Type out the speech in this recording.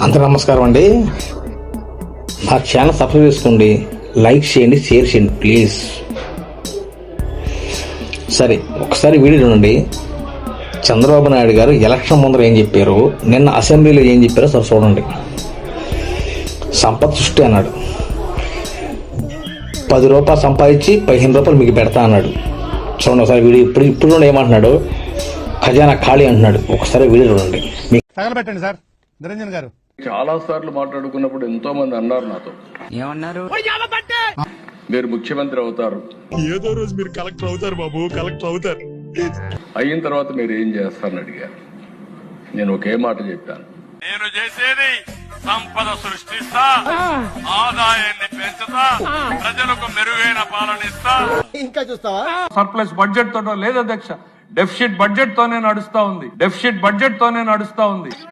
అంత నమస్కారం అండి. మా ఛానల్ సబ్స్క్రైబ్ చేసుకోండి, లైక్ చేయండి, షేర్ చేయండి ప్లీజ్. సరే, ఒకసారి వీడియో చూడండి. చంద్రబాబు నాయుడు గారు ఎలక్షన్ ముందర ఏం చెప్పారు, నిన్న అసెంబ్లీలో ఏం చెప్పారో సరే చూడండి. సంపద సృష్టి అన్నాడు, 10 రూపాయలు సంపాదించి 15 రూపాయలు మీకు పెడతా అన్నాడు. చూడండి ఒకసారి వీడియో. ఇప్పుడు చూడండి ఏమంటున్నాడు, ఖజానా ఖాళీ అంటున్నాడు. ఒకసారి వీడియో చూడండి. తగలబెట్టండి సార్ నిరంజన్ గారు. చాలా సార్లు మాట్లాడుకున్నప్పుడు ఎంతో మంది అన్నారు నాతో, ఏమన్నారు? మీరు ముఖ్యమంత్రి అవుతారు, ఏదో రోజు మీరు కలెక్టర్ అవుతారు బాబు, కలెక్టర్ అవుతారు. అయిన తర్వాత మీరు ఏం చేస్తారని అడిగారు. నేను ఒకే మాట చెప్పాను, నేను చేసేది సంపద సృష్టిస్తా, ఆదాయాన్ని పెంచుతా, ప్రజలకు మెరుగైన పాలన ఇస్తా. ఇంకా చూస్తావా? సర్ప్లస్ బడ్జెట్ తో లేదు అధ్యక్ష, డెఫిసిట్ బడ్జెట్ తోనే నడుస్తా ఉంది.